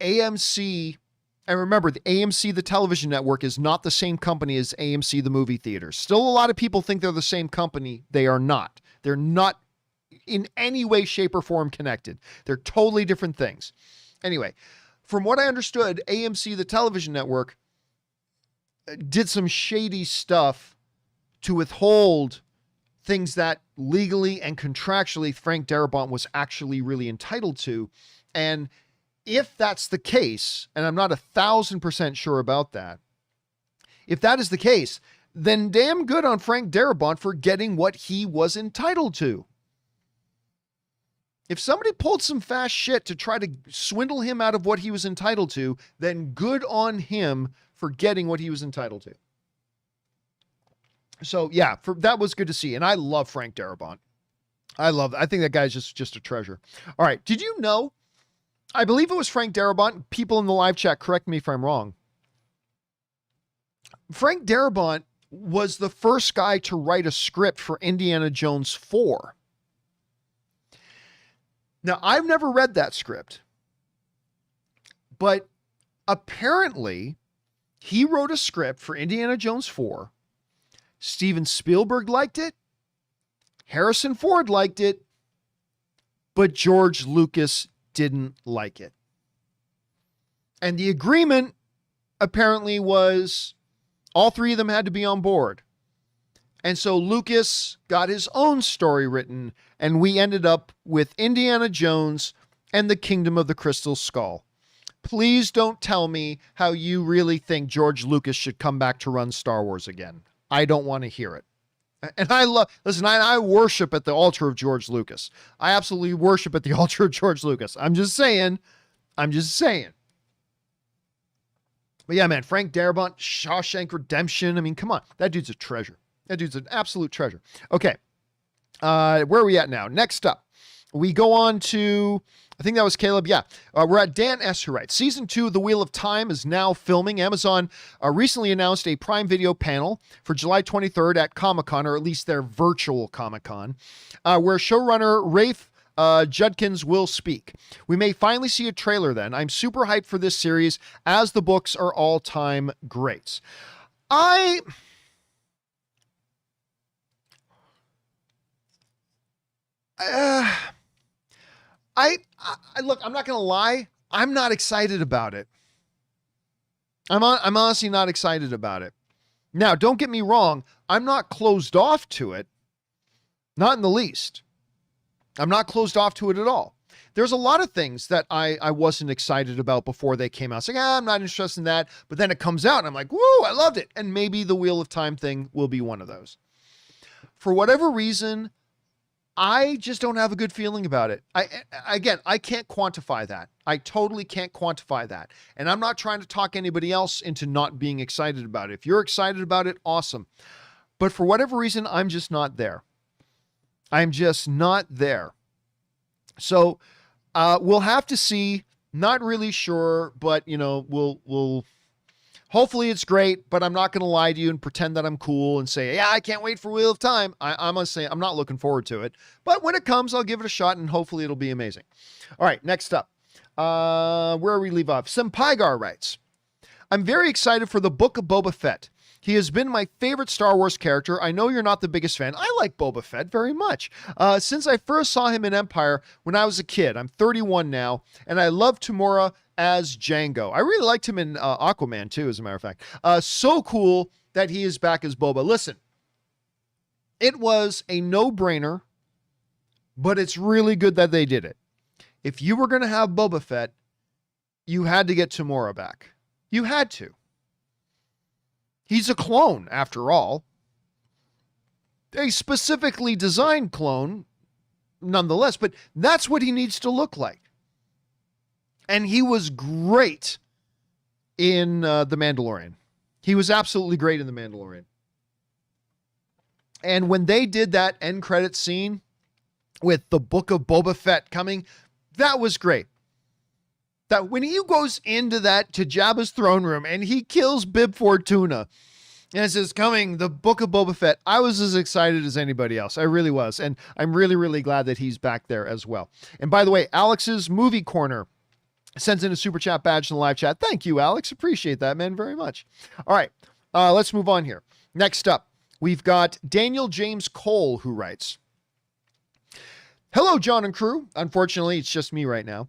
AMC, and remember, the AMC, the television network, is not the same company as AMC, the movie theaters. Still, a lot of people think they're the same company. They are not. They're not in any way, shape, or form connected. They're totally different things. Anyway, from what I understood, AMC, the television network, did some shady stuff to withhold things that legally and contractually Frank Darabont was actually really entitled to. And if that's the case, and I'm not 1,000% sure about that, if that is the case, then damn good on Frank Darabont for getting what he was entitled to. If somebody pulled some fast shit to try to swindle him out of what he was entitled to, then good on him for getting what he was entitled to. So yeah, that was good to see. And I love Frank Darabont. I think that guy's just a treasure. All right. Did you know, I believe it was Frank Darabont. People in the live chat, correct me if I'm wrong. Frank Darabont was the first guy to write a script for Indiana Jones 4. Now, I've never read that script, but apparently he wrote a script for Indiana Jones 4. Steven Spielberg liked it. Harrison Ford liked it, but George Lucas didn't like it. And the agreement apparently was all three of them had to be on board. And so Lucas got his own story written, and we ended up with Indiana Jones and the Kingdom of the Crystal Skull. Please don't tell me how you really think George Lucas should come back to run Star Wars again. I don't want to hear it. And I worship at the altar of George Lucas. I absolutely worship at the altar of George Lucas. I'm just saying. But yeah, man, Frank Darabont, Shawshank Redemption. I mean, come on. That dude's a treasure. That dude's an absolute treasure. Okay. Where are we at now? Next up, we go on to, I think that was Caleb. Yeah. We're at Dan S. who writes, Season 2 of The Wheel of Time is now filming. Amazon recently announced a Prime Video panel for July 23rd at Comic-Con, or at least their virtual Comic-Con, where showrunner Rafe Judkins will speak. We may finally see a trailer then. I'm super hyped for this series, as the books are all-time greats. Look, I'm not going to lie. I'm not excited about it. I'm honestly not excited about it. Now, don't get me wrong. I'm not closed off to it. Not in the least. I'm not closed off to it at all. There's a lot of things that I wasn't excited about before they came out. It's like, I'm not interested in that. But then it comes out and I'm like, woo, I loved it. And maybe the Wheel of Time thing will be one of those. For whatever reason, I just don't have a good feeling about it. I can't quantify that. I totally can't quantify that. And I'm not trying to talk anybody else into not being excited about it. If you're excited about it, awesome. But for whatever reason, I'm just not there. I'm just not there. So we'll have to see. Not really sure, but we'll hopefully it's great, but I'm not going to lie to you and pretend that I'm cool and say, yeah, I can't wait for Wheel of Time. I'm going to say I'm not looking forward to it, but when it comes, I'll give it a shot and hopefully it'll be amazing. All right, next up, where we leave off. Sempaigar writes, I'm very excited for the Book of Boba Fett. He has been my favorite Star Wars character. I know you're not the biggest fan. I like Boba Fett very much. Since I first saw him in Empire when I was a kid. I'm 31 now, and I love Tamora as Django. I really liked him in Aquaman too, as a matter of fact. So cool that he is back as Boba. Listen, it was a no-brainer, but it's really good that they did it. If you were going to have Boba Fett, you had to get Tamora back. You had to. He's a clone, after all. A specifically designed clone, nonetheless, but that's what he needs to look like. And he was great in The Mandalorian. He was absolutely great in The Mandalorian. And when they did that end credit scene with the Book of Boba Fett coming, that was great. That when he goes into to Jabba's throne room and he kills Bib Fortuna and it says coming, the Book of Boba Fett, I was as excited as anybody else. I really was. And I'm really, really glad that he's back there as well. And by the way, Alex's Movie Corner sends in a super chat badge in the live chat. Thank you, Alex. Appreciate that, man, very much. All right, let's move on here. Next up, we've got Daniel James Cole, who writes, hello, John and crew. Unfortunately, it's just me right now.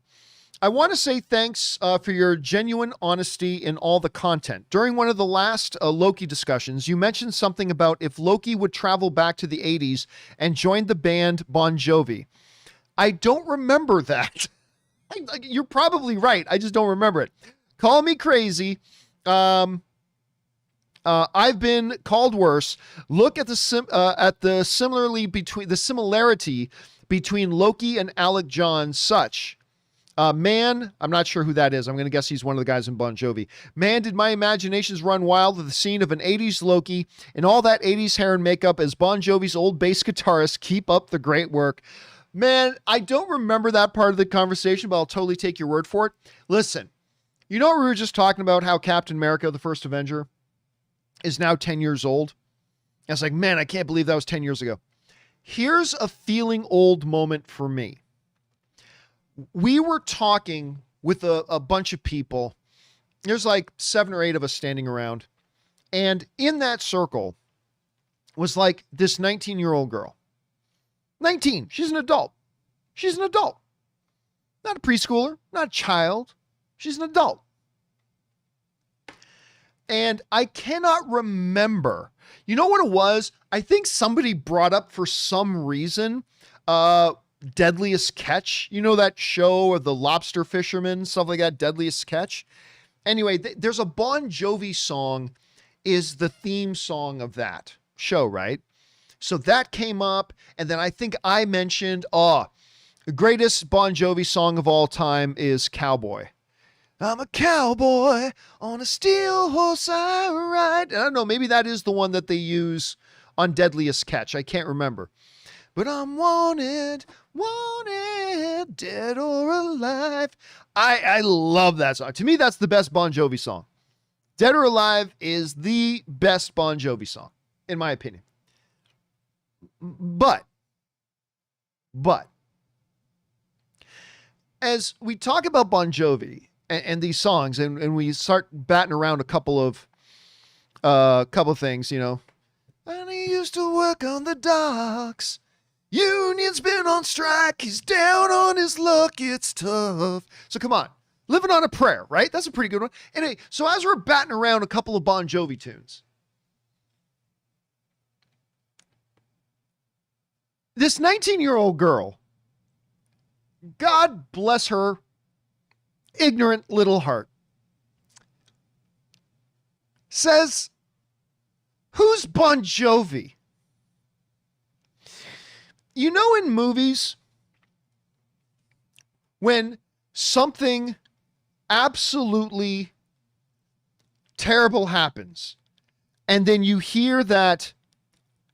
I want to say thanks for your genuine honesty in all the content. During one of the last Loki discussions, you mentioned something about if Loki would travel back to the 80s and join the band Bon Jovi. I don't remember that. You're probably right. I just don't remember it. Call me crazy. I've been called worse. Look at the similarity between Loki and Alec John such. Man, I'm not sure who that is. I'm going to guess he's one of the guys in Bon Jovi. Man, did my imaginations run wild with the scene of an 80s Loki and all that 80s hair and makeup as Bon Jovi's old bass guitarist. Keep up the great work. Man, I don't remember that part of the conversation, but I'll totally take your word for it. Listen, you know what we were just talking about, how Captain America, the first Avenger, is now 10 years old? I was like, man, I can't believe that was 10 years ago. Here's a feeling old moment for me. We were talking with a bunch of people. There's like 7 or 8 of us standing around. And in that circle was like this 19-year-old girl. 19. She's an adult. She's an adult. Not a preschooler, not a child. She's an adult. And I cannot remember. You know what it was? I think somebody brought up for some reason, Deadliest Catch. You know that show of the lobster fishermen, stuff like that, Deadliest Catch? Anyway, there's a Bon Jovi song is the theme song of that show, right? So that came up, and then I think I mentioned, the greatest Bon Jovi song of all time is Cowboy. I'm a cowboy on a steel horse I ride. I don't know, maybe that is the one that they use on Deadliest Catch. I can't remember. But I'm wanted, dead or alive. I love that song. To me, that's the best Bon Jovi song. Dead or Alive is the best Bon Jovi song, in my opinion. But, as we talk about Bon Jovi and these songs, and we start batting around a couple of things, you know. And he used to work on the docks. Union's been on strike. He's down on his luck. It's tough. So come on. Living on a Prayer, right? That's a pretty good one. Anyway, so as we're batting around a couple of Bon Jovi tunes, this 19-year-old girl God bless her ignorant little heart, says, who's Bon Jovi? You know, in movies, when something absolutely terrible happens, and then you hear that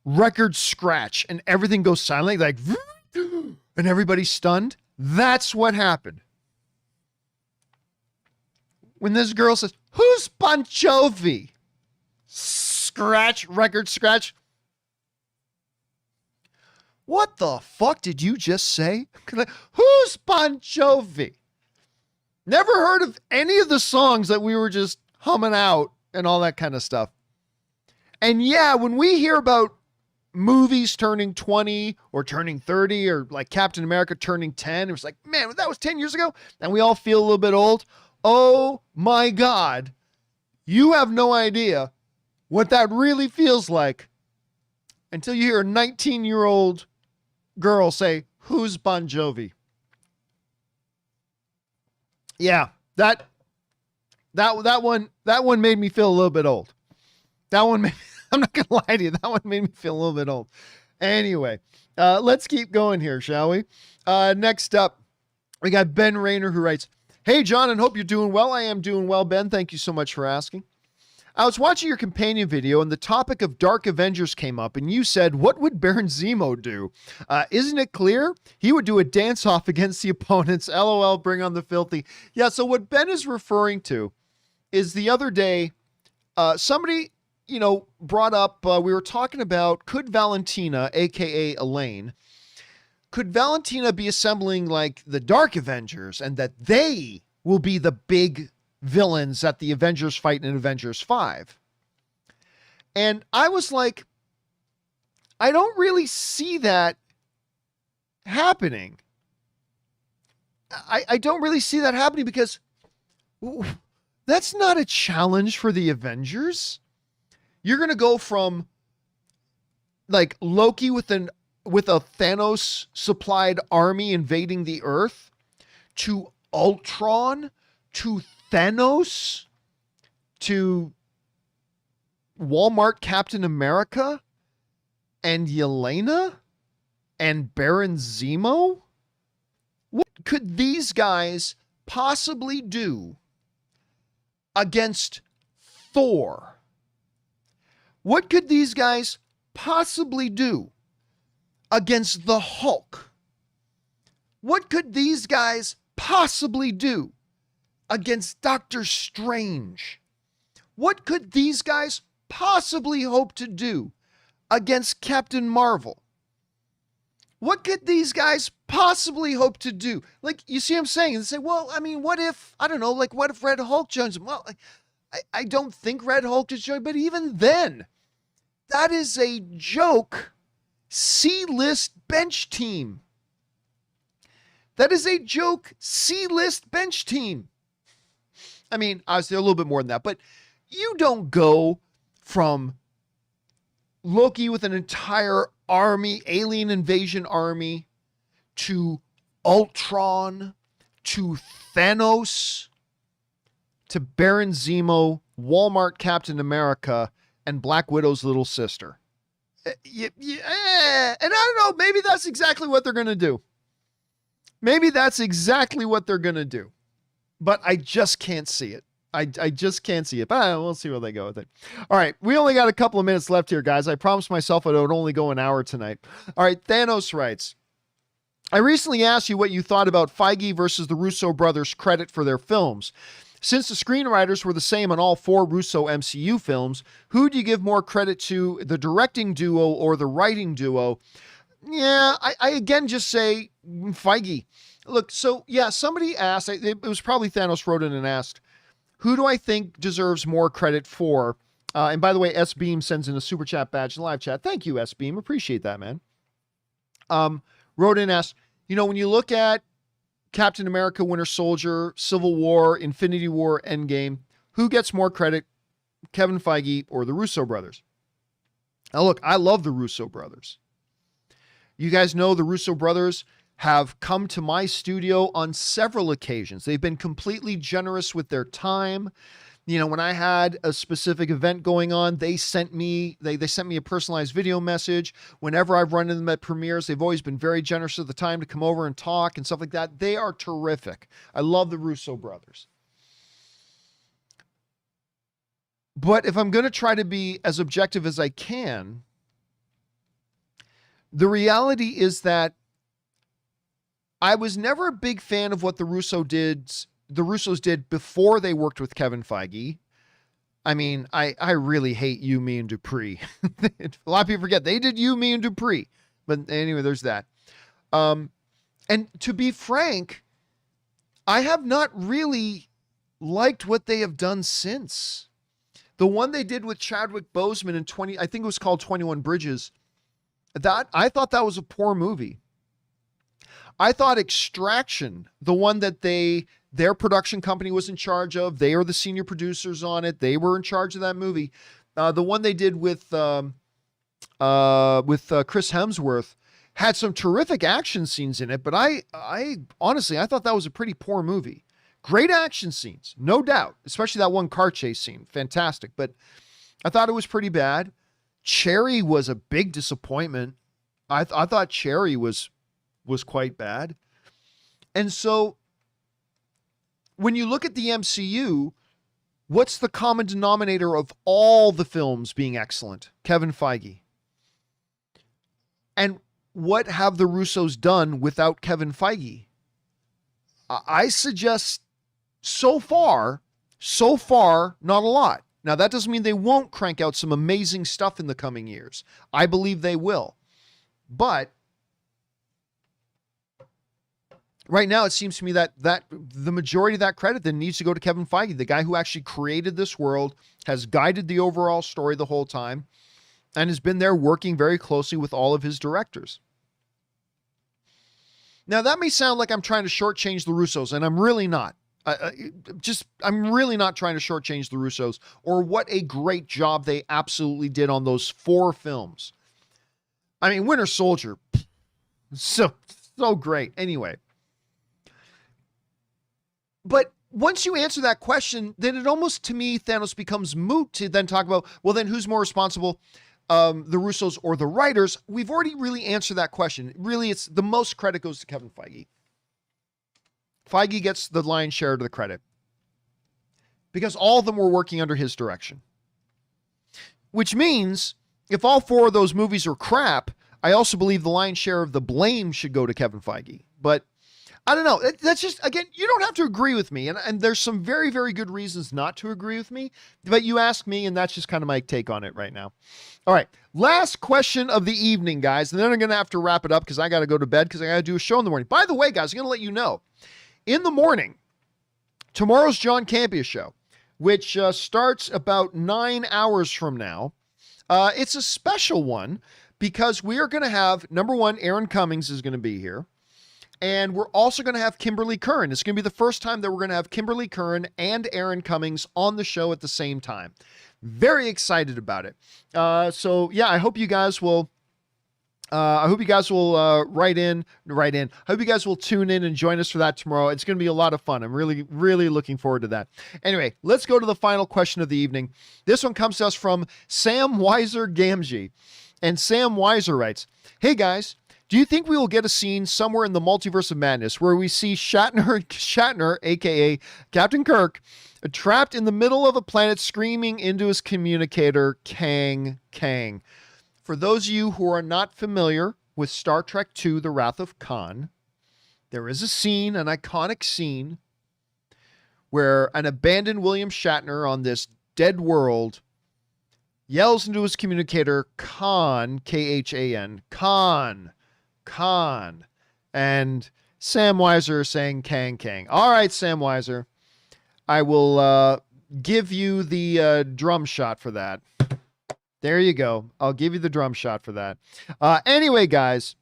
record scratch and everything goes silent, like, and everybody's stunned. That's what happened. When this girl says, who's Bon Jovi? Scratch, record scratch. What the fuck did you just say? Who's Bon Jovi? Never heard of any of the songs that we were just humming out and all that kind of stuff. And yeah, when we hear about movies turning 20 or turning 30 or like Captain America turning 10, it was like, man, that was 10 years ago. And we all feel a little bit old. Oh my God. You have no idea what that really feels like until you hear a 19-year-old girl say, who's Bon Jovi? Yeah, that one made me feel a little bit old. That one made, I'm not gonna lie to you, that one made me feel a little bit old. Anyway, let's keep going here, shall we? Next up, we got Ben Rayner, who writes, hey John, and hope you're doing well. I am doing well, Ben. Thank you so much for asking. I was watching your companion video and the topic of Dark Avengers came up and you said, what would Baron Zemo do? Isn't it clear? He would do a dance-off against the opponents. LOL, bring on the filthy. Yeah, so what Ben is referring to is the other day, somebody, brought up, we were talking about, could Valentina, aka Elaine, could Valentina be assembling like the Dark Avengers and that they will be the big villains that the Avengers fight in Avengers 5? And I was like, I don't really see that happening. I don't really see that happening because that's not a challenge for the Avengers. You're going to go from like Loki with a Thanos supplied army invading the Earth to Ultron to Thanos to Walmart Captain America and Yelena and Baron Zemo? What could these guys possibly do against Thor? What could these guys possibly do against the Hulk? What could these guys possibly do against Doctor Strange? What could these guys possibly hope to do against Captain Marvel? What could these guys possibly hope to do? Like, you see what I'm saying? They say, well, I mean, what if, I don't know, like, what if Red Hulk joins them? Well, I don't think Red Hulk is joining, but even then, that is a joke C-list bench team. That is a joke C-list bench team. I mean, obviously a little bit more than that, but you don't go from Loki with an entire army, alien invasion army, to Ultron, to Thanos, to Baron Zemo, Walmart Captain America, and Black Widow's little sister. And I don't know, maybe that's exactly what they're going to do. Maybe that's exactly what they're going to do. But I just can't see it. I just can't see it. But we'll see where they go with it. All right. We only got a couple of minutes left here, guys. I promised myself I would only go an hour tonight. All right. Thanos writes, I recently asked you what you thought about Feige versus the Russo brothers' credit for their films. Since the screenwriters were the same on all 4 Russo MCU films, who do you give more credit to, the directing duo or the writing duo? Yeah, I again just say Feige. Look, so yeah, somebody asked, it was probably Thanos wrote in and asked, who do I think deserves more credit for? And by the way, S-Beam sends in a super chat badge in live chat. Thank you, S-Beam. Appreciate that, man. Wrote in and asked, when you look at Captain America, Winter Soldier, Civil War, Infinity War, Endgame, who gets more credit, Kevin Feige or the Russo brothers? Now look, I love the Russo brothers. You guys know the Russo brothers, have come to my studio on several occasions. They've been completely generous with their time. You know, when I had a specific event going on, they sent me a personalized video message. Whenever I've run into them at premieres, they've always been very generous with the time to come over and talk and stuff like that. They are terrific. I love the Russo brothers. But if I'm going to try to be as objective as I can, the reality is that I was never a big fan of what the Russos did before they worked with Kevin Feige. I mean, I really hate You, Me, and Dupree. A lot of people forget they did You, Me, and Dupree. But anyway, there's that. And to be frank, I have not really liked what they have done since. The one they did with Chadwick Boseman in I think it was called 21 Bridges. I thought that was a poor movie. I thought Extraction, the one that their production company was in charge of, they are the senior producers on it. They were in charge of that movie. The one they did with Chris Hemsworth had some terrific action scenes in it, but I honestly, I thought that was a pretty poor movie. Great action scenes, no doubt, especially that one car chase scene. Fantastic, but I thought it was pretty bad. Cherry was a big disappointment. I thought Cherry was quite bad. And so when you look at the MCU, what's the common denominator of all the films being excellent? Kevin Feige. And what have the Russos done without Kevin Feige? I suggest so far, not a lot. Now, that doesn't mean they won't crank out some amazing stuff in the coming years. I believe they will. But right now, it seems to me that the majority of that credit then needs to go to Kevin Feige, the guy who actually created this world, has guided the overall story the whole time, and has been there working very closely with all of his directors. Now, that may sound like I'm trying to shortchange the Russos, and I'm really not. I'm really not trying to shortchange the Russos or what a great job they absolutely did on those 4 films. I mean, Winter Soldier, so great. Anyway. But once you answer that question, then it almost, to me, Thanos becomes moot to then talk about, well, then who's more responsible, the Russos or the writers? We've already really answered that question. Really, it's the most credit goes to Kevin Feige. Feige gets the lion's share of the credit because all of them were working under his direction. Which means if all 4 of those movies are crap, I also believe the lion's share of the blame should go to Kevin Feige. But I don't know. That's just, again, you don't have to agree with me. And there's some very, very good reasons not to agree with me. But you ask me, and that's just kind of my take on it right now. All right. Last question of the evening, guys. And then I'm going to have to wrap it up because I got to go to bed because I got to do a show in the morning. By the way, guys, I'm going to let you know. In the morning, tomorrow's John Campea Show, which starts about 9 hours from now. It's a special one because we are going to have, number one, Aaron Cummings is going to be here. And we're also going to have Kimberly Curran. It's going to be the first time that we're going to have Kimberly Curran and Aaron Cummings on the show at the same time. Very excited about it. So yeah, I hope you guys will write in. I hope you guys will tune in and join us for that tomorrow. It's going to be a lot of fun. I'm really, really looking forward to that. Anyway, let's go to the final question of the evening. This one comes to us from Sam Weiser Gamgee. And Sam Weiser writes, "Hey guys, do you think we will get a scene somewhere in the Multiverse of Madness where we see Shatner, aka Captain Kirk, trapped in the middle of a planet screaming into his communicator, Kang, Kang? For those of you who are not familiar with Star Trek II, The Wrath of Khan, there is a scene, an iconic scene, where an abandoned William Shatner on this dead world yells into his communicator, Khan, Khan, Khan, Khan. And Sam Weiser saying Kang, Kang. All right, Sam Weiser, I will give you the drum shot for that. There you go. I'll give you the drum shot for that. Anyway, guys,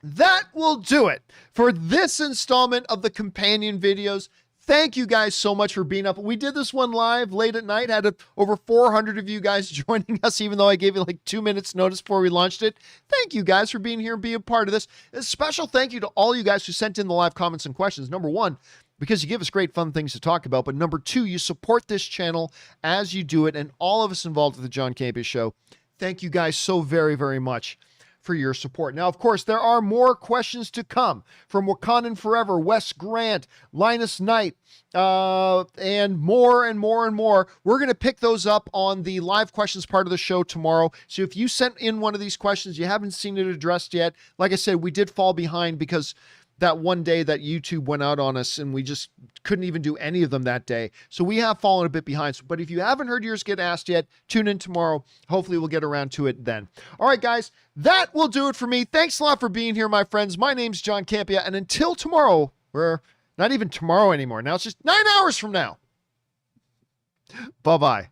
that will do it for this installment of the companion videos. thank you guys so much for being up. We did this one live late at night, had over 400 of you guys joining us, even though I gave you like 2 minutes notice before we launched it. Thank you guys for being here and being a part of this. A special thank you to all you guys who sent in the live comments and questions. Number one, because you give us great fun things to talk about. But number two, you support this channel as you do it, and all of us involved with the John Campea Show. Thank you guys so very, very much for your support. Now, of course, there are more questions to come from Wakandan Forever, Wes Grant, Linus Knight, and more and more and more. We're going to pick those up on the live questions part of the show tomorrow. So if you sent in one of these questions, you haven't seen it addressed yet, like I said, we did fall behind because that one day that YouTube went out on us and we just couldn't even do any of them that day. So we have fallen a bit behind. But if you haven't heard yours get asked yet, tune in tomorrow. Hopefully we'll get around to it then. All right, guys, that will do it for me. Thanks a lot for being here, my friends. My name's John Campea, and until tomorrow, we're not even tomorrow anymore. Now it's just 9 hours from now. Bye-bye.